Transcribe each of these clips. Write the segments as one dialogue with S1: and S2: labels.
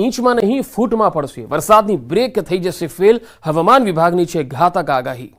S1: ઇંચમાં નહીં ફૂટમાં પડશે, વરસાદની બ્રેક થઈ જશે ફેલ, હવામાન વિભાગની છે ઘાતક આગાહી।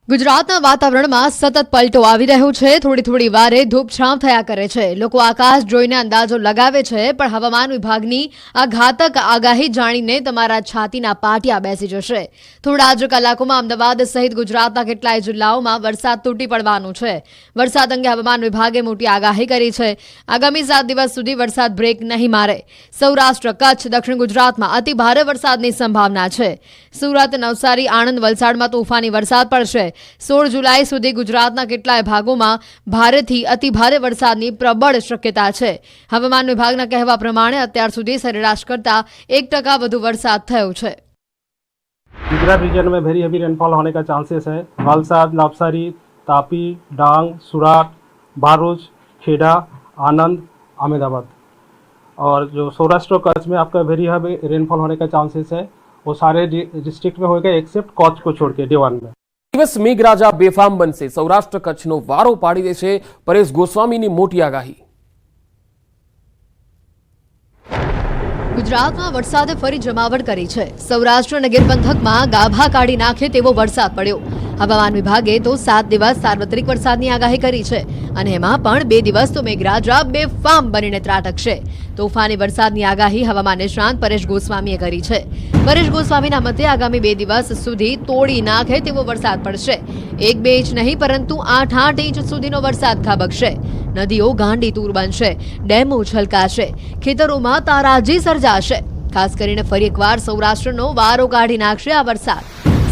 S2: ગુજરાતના વાતાવરણમાં સતત પલટો આવી રહ્યો છે। થોડી વારે ધૂપછાંવ થયા કરે છે। લોકો આકાશ જોઈને અંદાજો લગાવે છે, પણ હવામાન વિભાગની આ ઘાતક આગાહી જાણીને તમારા છાતીના પાટિયા બેસી જશે। થોડા જ કલાકોમાં અમદાવાદ સહિત ગુજરાતના કેટલાય જિલ્લાઓમાં વરસાદ તૂટી પડવાનું છે। વરસાદ અંગે હવામાન વિભાગે મોટી આગાહી કરી છે। આગામી 7 દિવસ સુધી વરસાદ બ્રેક નહીં મારે। સૌરાષ્ટ્ર, કચ્છ, દક્ષિણ ગુજરાતમાં અતિ ભારે વરસાદની સંભાવના છે। સુરત, નવસારી, આણંદ, વલસાડમાં તોફાની વરસાદ પડશે। 16 જુલાઈ સુધી ગુજરાતના કેટલાય ભાગોમાં ભારેથી અતિભારે વરસાદની પ્રબળ શક્યતા છે। હવામાન વિભાગના કહેવા પ્રમાણે અત્યાર સુધી સરેરાશ કરતા 1% વધુ વરસાદ થયો છે।
S3: गुजरात रीजन में वेरी हेवी रेनफॉल होने का चांसेस है। वलसाड, नवसारी, तापी, डांग, सूरत, भरूच, खेड़ा, आनंद, अहमदाबाद और जो सौराष्ट्र कच्छ में आपका वेरी हेवी रेनफॉल होने का चांसेस है। वो सारे डिस्ट्रिक्ट में होगा एक्सेप्ट कच्छ को छोड़ के डे 1 में।
S1: દિવસ મેઘરાજા બેફામ બનશે, સૌરાષ્ટ્ર કચ્છનો વારો પાડી દેશે પરેશ ગોસ્વામીની મોટી આગાહી।
S2: ગુજરાતમાં વરસાદે ફરી જમાવટ કરી છે। સૌરાષ્ટ્ર અને ગીર પંથકમાં ગાભા કાઢી નાખે તેવો વરસાદ પડ્યો। હવામાન વિભાગે તો 7 દિવસ સાર્વત્રિક વરસાદની આગાહી કરી છે અને એમાં પણ 2 દિવસ તો મેઘરાજા બેફામ બનીને ત્રાટકશે। તોફાની વરસાદની આગાહી હવામાન નિષ્ણાંત પરેશ ગોસ્વામીએ કરી છે। પરેશ ગોસ્વામીના મતે આગામી 2 દિવસ સુધી તોડી નાખે તેવો વરસાદ પડશે। 1-2 ઇંચ નહીં પરંતુ 8-8 ઇંચ સુધીનો વરસાદ ખાબકશે। નદીઓ ગાંડી તૂર બનશે, ડેમો છલકાશે, ખેતરોમાં તારાજી સર્જાશે। ખાસ કરીને ફરી એકવાર સૌરાષ્ટ્રનો વારો કાઢી નાખશે આ વરસાદ।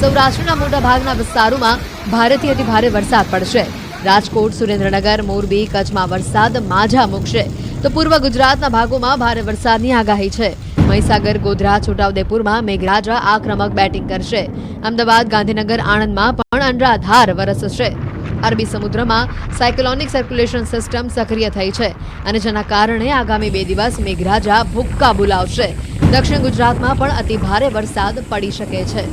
S2: સૌરાષ્ટ્રના મોટાભાગના વિસ્તારોમાં ભારેથી અતિભારે વરસાદ પડશે। રાજકોટ, સુરેન્દ્રનગર, મોરબી, કચ્છમાં વરસાદ માઝા મૂકશે તો પૂર્વ ગુજરાતના ભાગોમાં ભારે વરસાદની આગાહી છે। મહીસાગર, ગોધરા, છોટાઉદેપુરમાં મેઘરાજા આક્રમક બેટિંગ કરશે। અમદાવાદ, ગાંધીનગર, આણંદમાં પણ અનરાધાર વરસશે। અરબી સમુદ્રમાં સાયક્લોનિક સર્ક્યુલેશન સિસ્ટમ સક્રિય થઈ છે અને જેના કારણે આગામી 2 દિવસ મેઘરાજા ભૂક્કા બોલાવશે। દક્ષિણ ગુજરાતમાં પણ અતિભારે વરસાદ પડી શકે છે।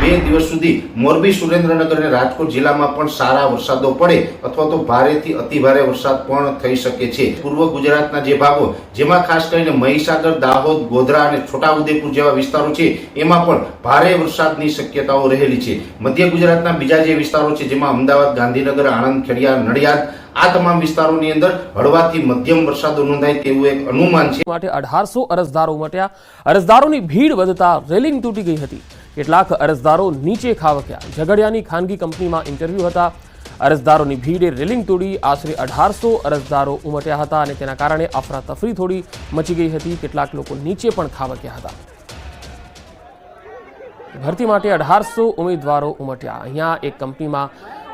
S4: 2 દિવસ સુધી મોરબી, સુરેન્દ્રનગર અને રાજકોટ જિલ્લામાં પણ સારા વરસાદો પડે અથવા તો ભારેથી અતિભારે વરસાદ પણ થઈ શકે છે। પૂર્વ ગુજરાતના જે ભાગો જેમાં ખાસ કરીને મહીસાગર, દાહોદ, ગોધરા અને છોટાઉદેપુર જેવા વિસ્તારો છે એમાં પણ ભારે વરસાદની શક્યતાઓ રહેલી છે। મધ્ય ગુજરાતના બીજા જે વિસ્તારો છે જેમાં અમદાવાદ, ગાંધીનગર, આણંદ, ખેડિયા, નડિયાદ આ તમામ વિસ્તારોની અંદર હળવાથી મધ્યમ વરસાદ નોંધાય તેવું એક અનુમાન છે।
S1: માટે 1800 અરજદારો ઉમટ્યા। અરજદારોની ભીડ વધતા રેલિંગ તૂટી ગઈ હતી। કેટલાક અરજદારો નીચે ખાબક્યા। ઝઘડિયાની ખાનગી કંપનીમાં ઇન્ટરવ્યુ હતા। અરજદારોની ભીડે રેલિંગ તોડી આશરે 1800 અરજદારો ઉમટ્યા હતા અને તેના કારણે અફરાતફરી થોડી મચી ગઈ હતી। કેટલાક લોકો નીચે પણ ખાબક્યા હતા। ભરતી માટે 1800 ઉમેદવારો ઉમટ્યા। અહીંયા એક કંપનીમાં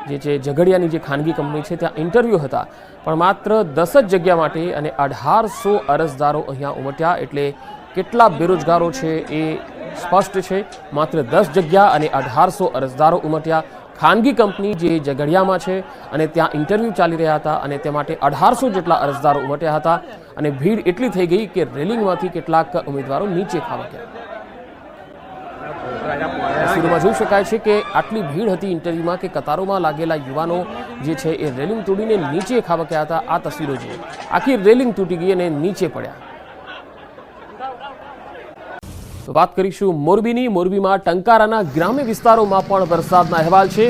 S1: જે છે ઝઘડિયાની જે ખાનગી કંપની છે ત્યાં ઇન્ટરવ્યુ હતા, પણ માત્ર 10 જ જગ્યા માટે અને 1800 અરજદારો અહીંયા ઉમટ્યા। એટલે કેટલા બેરોજગારો છે એ સ્પષ્ટ છે। માત્ર 10 જગ્યા અને 1800 અરજદારો ઉમટ્યા। ખાનગી કંપની જે ઝઘડિયામાં છે અને ત્યાં ઇન્ટરવ્યુ ચાલી રહ્યા હતા અને તે માટે 1800 જેટલા અરજદારો ઉમટ્યા હતા અને ભીડ એટલી થઈ ગઈ કે રેલિંગમાંથી કેટલાક ઉમેદવારો નીચે ખાબક્યા। તસવીરોમાં જોઈ શકાય છે કે આટલી ભીડ હતી ઇન્ટરવ્યુમાં કે કતારોમાં લાગેલા યુવાનો જે છે એ રેલિંગ તોડીને નીચે ખાબક્યા હતા। આ તસવીરો જુઓ, આખી રેલિંગ તૂટી ગઈ અને નીચે પડ્યા। તો વાત કરીશું મોરબીની। મોરબીમાં ટંકારાના ગ્રામ્ય વિસ્તારોમાં પણ વરસાદના અહેવાલ છે।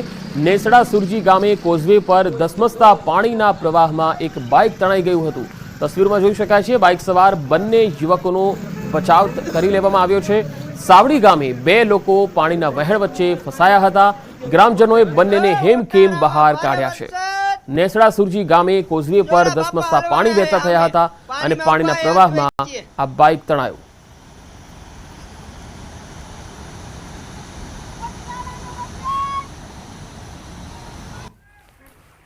S1: નેસડા સુરજી ગામે કોઝવે પર ધસમસતા પાણીના પ્રવાહમાં એક બાઇક તણાઈ ગયું હતું। તસવીરમાં જોઈ શકાય છે બાઇક સવાર બંને યુવકોનો બચાવ કરી લેવામાં આવ્યો છે। સાવડી ગામે 2 લોકો પાણીના વહેણ વચ્ચે ફસાયા હતા। ગ્રામજનોએ બંનેને હેમખેમ બહાર કાઢ્યા છે। નેસડા સુરજી ગામે કોઝવે પર ધસમસતા પાણી વહેતા થયા હતા અને પાણીના પ્રવાહમાં આ બાઇક તણાયું।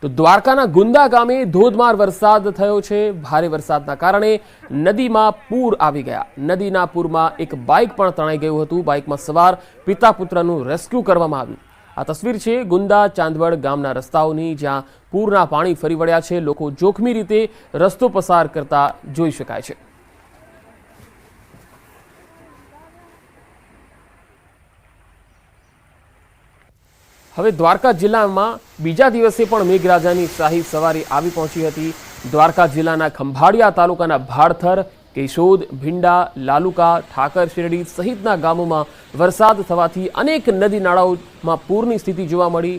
S1: તો દ્વારકાના ગુંદા ગામે ધોધમાર વરસાદ થયો છે। ભારે વરસાદના કારણે નદીમાં પૂર આવી ગયા। નદીના પૂરમાં એક બાઇક પણ તણાઈ ગયું હતું। બાઇકમાં સવાર પિતા પુત્રનું રેસ્ક્યુ કરવામાં આવ્યું। આ તસવીર છે ગુંદા ચાંદવડ ગામના રસ્તાઓની, જ્યાં પૂરના પાણી ફરી વળ્યા છે। લોકો જોખમી રીતે રસ્તો પસાર કરતા જોઈ શકાય છે। હવે દ્વારકા જિલ્લામાં બીજા દિવસે પણ મેઘરાજાની શાહી સવારી આવી પહોંચી હતી। દ્વારકા જિલ્લાના ખંભાળિયા તાલુકાના ભાડથર, કેશોદ, ભીંડા, લાલુકા, ઠાકર શેરડી સહિતના ગામોમાં વરસાદ થવાથી અનેક નદી નાળાઓમાં પૂરની સ્થિતિ જોવા મળી.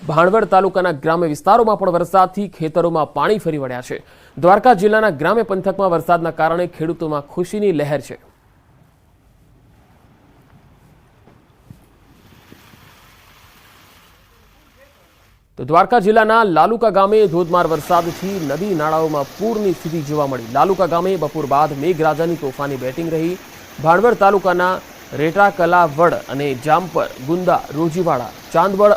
S1: ભાણવડ તાલુકાના ગ્રામ્ય વિસ્તારોમાં પણ વરસાદથી ખેતરોમાં પાણી ફરી વળ્યા છે. દ્વારકા જિલ્લાના ગ્રામ્ય પંથકમાં વરસાદના કારણે ખેડૂતોમાં ખુશીની લહેર છે. તો દ્વારકા જિલ્લાના લાલુકા ગામે ધોધમાર વરસાદથી નદી નાળાઓમાં પૂરની સ્થિતિ જોવા મળી. લાલુકા ગામે બપોર બાદ મેઘરાજાની તોફાની બેટિંગ રહી. ભાણવડ તાલુકાના રેટાકલાવડ અને જામપર, ગુંદા, રોજીવાડા, ચાંદવડ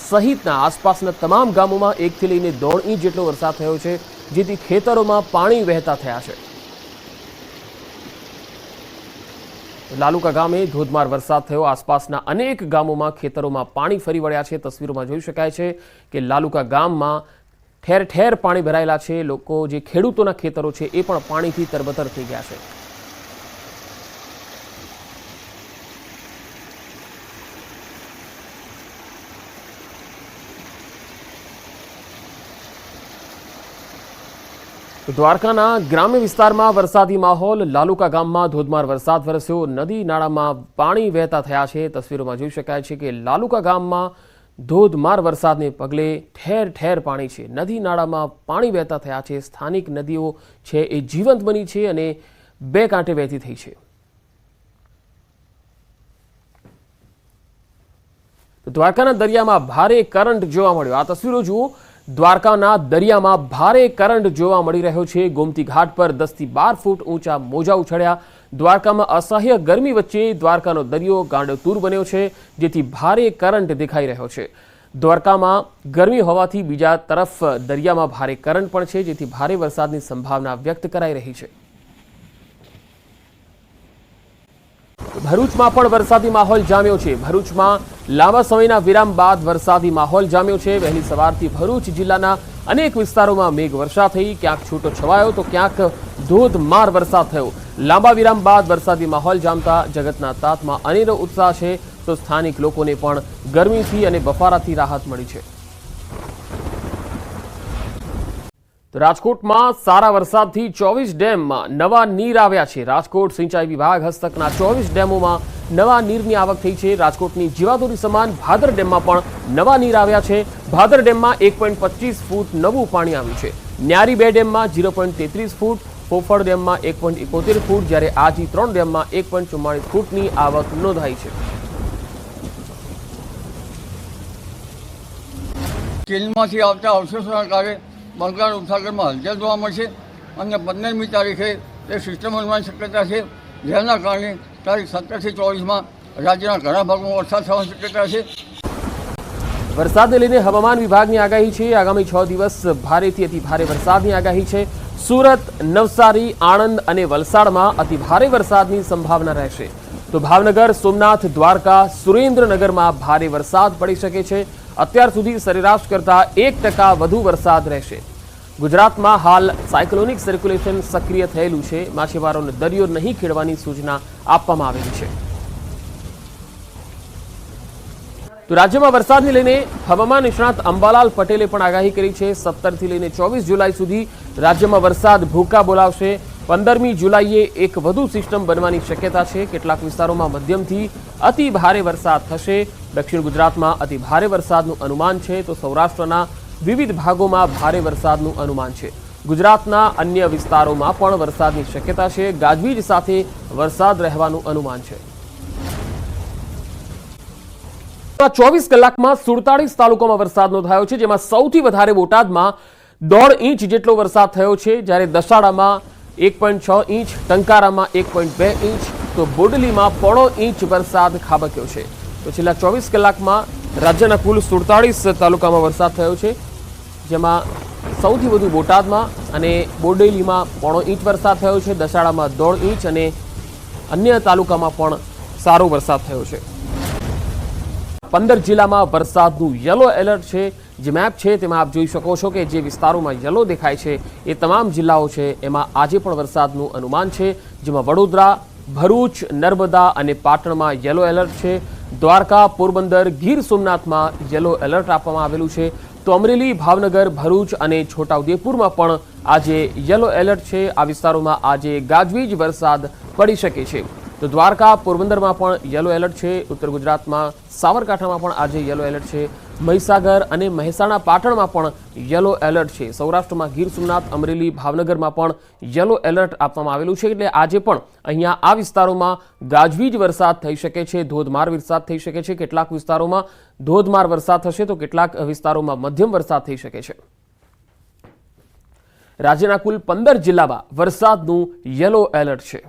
S1: સહિતના આસપાસના તમામ ગામોમાં 1 થી લઈને 1.5 ઇંચ જેટલો વરસાદ થયો છે, જેથી ખેતરોમાં પાણી વહેતા થયા છે. લાલુકા ગામે ધોધમાર વરસાદ થયો. આસપાસના અનેક ગામોમાં ખેતરોમાં પાણી ફરી વળ્યા છે. તસવીરોમાં જોઈ શકાય છે કે લાલુકા ગામમાં ઠેર ઠેર પાણી ભરાયેલા છે. લોકો જે ખેડૂતોના ખેતરો છે એ પણ પાણીથી તરબતર થઈ ગયા છે. દ્વારકાના ગ્રામ્ય વિસ્તારમાં વરસાદી માહોલ. લાલુકા ગામમાં ધોધમાર વરસાદ વરસ્યો. નદી નાળામાં પાણી વહેતા થયા છે. તસવીરોમાં જોઈ શકાય છે કે લાલુકા ગામમાં ધોધમાર વરસાદને પગલે ઠેર ઠેર પાણી છે. નદી નાળામાં પાણી વહેતા થયા છે. સ્થાનિક નદીઓ છે એ જીવંત બની છે અને 2 કાંઠે વહેતી થઈ છે. દ્વારકાના દરિયામાં ભારે કરંટ જોવા મળ્યો. આ તસવીરો જુઓ. દ્વારકાના દરિયામાં ભારે કરંટ જોવા મળી રહ્યો છે. ગોમતી ઘાટ પર 10 થી 12 ફૂટ ઊંચા મોજા ઉછળ્યા. દ્વારકામાં અસહ્ય ગરમી વચ્ચે દ્વારકાનો દરિયો ગાંડોતૂર બન્યો છે, જેથી ભારે કરંટ દેખાઈ રહ્યો છે. દ્વારકામાં ગરમી હોવાથી બીજા તરફ દરિયામાં ભારે કરંટ પણ છે, જેથી ભારે વરસાદની સંભાવના વ્યક્ત કરાઈ રહી છે. ભરૂચમાં પણ વરસાદી માહોલ જામ્યો છે. ભરૂચમાં લાંબા સમયના વિરામ બાદ વરસાદી માહોલ જામ્યો છે. વહેલી સવારથી ભરૂચ જિલ્લાના અનેક વિસ્તારોમાં મેઘવર્ષા થઈ. ક્યાંક છૂટો છવાયો તો ક્યાંક ધોધમાર વરસાદ થયો. લાંબા વિરામ બાદ વરસાદી માહોલ જામતા જગતના તાતમાં અનેરો ઉત્સાહ છે, તો સ્થાનિક લોકોને પણ ગરમીથી અને બફારાથી રાહત મળી છે. તો રાજકોટમાં સારા વરસાદથી 24 ડેમમાં નવા નીર આવ્યા છે. રાજકોટ સિંચાઈ વિભાગ હસ્તકના 24 ડેમોમાં નવા નીરની આવક થઈ છે. રાજકોટની જીવાદોરી સમાન ભાદર ડેમમાં પણ નવા નીર આવ્યા છે. ભાદર ડેમમાં 1.25 ફૂટ નવું પાણી આવ્યું છે. ન્યારી 2 ડેમમાં 0.33 ફૂટ, ફોફળ ડેમમાં 1.71 ફૂટ, જ્યારે આજી 3 ડેમમાં 1.44 ફૂટની આવક નોંધાઈ છે.
S5: ચીનમાંથી આવતા અવશેષોના કારણે બંગાળ ઉપસાગરમાં હલચલ જોવા મળશે અને 15મી તારીખે એ સિસ્ટમ બનવાની શક્યતા છે, જેના કારણે તારીખ 17 થી 24માં રાજ્યના ઘણા ભાગોમાં વરસાદ થવાની શક્યતા છે.
S1: વરસાદને લઈને હવામાન વિભાગની આગાહી છે. આગામી 6 દિવસ ભારેથી અતિ ભારે વરસાદની આગાહી છે. સુરત, નવસારી, આણંદ અને વલસાડમાં અતિ ભારે વરસાદની સંભાવના રહેશે. તો ભાવનગર, સોમનાથ, દ્વારકા, સુરેન્દ્રનગરમાં ભારે વરસાદ પડી શકે છે. અત્યાર સુધી સરેરાશ કરતાં 1% વધુ વરસાદ રહેશે. ગુજરાતમાં હાલ સાયક્લોનિક સર્ક્યુલેશન સક્રિય થયેલું છે. માછીમારોને દરિયો નહીં ખેડવાની સૂચના આપવામાં આવેલી છે. તો રાજ્યમાં વરસાદને લઈને હવામાન નિષ્ણાત અંબાલાલ પટેલે પણ આગાહી કરી છે. 17 થી લઈને 24 જુલાઈ સુધી રાજ્યમાં વરસાદ ભૂકા બોલાવશે. 15મી જુલાઈએ એક વધુ સિસ્ટમ બનવાની શક્યતા છે. કેટલાક વિસ્તારોમાં મધ્યમથી અતિ ભારે વરસાદ થશે. દક્ષિણ ગુજરાતમાં અતિ ભારે વરસાદનું અનુમાન છે, તો સૌરાષ્ટ્રના વિવિધ ભાગોમાં ભારે વરસાદનું અનુમાન છે. ગુજરાતના અન્ય વિસ્તારોમાં પણ વરસાદની શક્યતા છે. ગાજવીજ સાથે વરસાદ રહેવાનું અનુમાન છે. 24 કલાકમાં 47 તાલુકામાં વરસાદ નોંધાયો છે, જેમાં સૌથી વધારે બોટાદમાં 1.5 ઇંચ જેટલો વરસાદ થયો છે, જ્યારે દસાડામાં 1.6 ઇંચ, ટંકારામાં 1.2 ઇંચ, તો બોડલીમાં 0.5 ઇંચ વરસાદ ખાબક્યો છે. તો છેલ્લા 24 કલાકમાં રાજ્યના કુલ 47 તાલુકામાં વરસાદ થયો છે, જેમાં સૌથી વધુ બોટાદમાં અને બોડેલીમાં 0.5 ઇંચ વરસાદ થયો છે. દસાડામાં 1.5 ઇંચ અને અન્ય તાલુકામાં પણ સારો વરસાદ થયો છે. 15 જિલ્લામાં વરસાદનું યલો એલર્ટ છે. જે મેપ છે તેમાં આપ જોઈ શકો છો કે જે વિસ્તારોમાં યલો દેખાય છે એ તમામ જિલ્લાઓ છે. એમાં આજે પણ વરસાદનું અનુમાન છે, જેમાં વડોદરા, ભરૂચ, નર્મદા અને પાટણમાં યલો એલર્ટ છે. દ્વારકા, પોરબંદર, ગીર સોમનાથમાં યલો એલર્ટ આપવામાં આવેલું છે. તો અમરેલી, ભાવનગર, ભરૂચ અને છોટાઉદેપુરમાં પણ આજે યલો એલર્ટ છે. આ વિસ્તારોમાં આજે ગાજવીજ વરસાદ પડી શકે છે. તો દ્વારકા, પોરબંદરમાં પણ યલો એલર્ટ છે. ઉત્તર ગુજરાતમાં સાબરકાંઠામાં પણ આજે યલો એલર્ટ છે. મહીસાગર અને મહેસાણા, પાટણમાં પણ યલો એલર્ટ છે. સૌરાષ્ટ્રમાં ગીર સોમનાથ, અમરેલી, ભાવનગરમાં પણ યલો એલર્ટ આપવામાં આવેલું છે. એટલે આજે પણ અહીંયા આ વિસ્તારોમાં ગાજવીજ વરસાદ થઈ શકે છે, ધોધમાર વરસાદ થઈ શકે છે. કેટલાક વિસ્તારોમાં ધોધમાર વરસાદ થશે તો કેટલાક વિસ્તારોમાં મધ્યમ વરસાદ થઈ શકે છે. રાજ્યના કુલ 15 જિલ્લામાં વરસાદનું યલો એલર્ટ છે.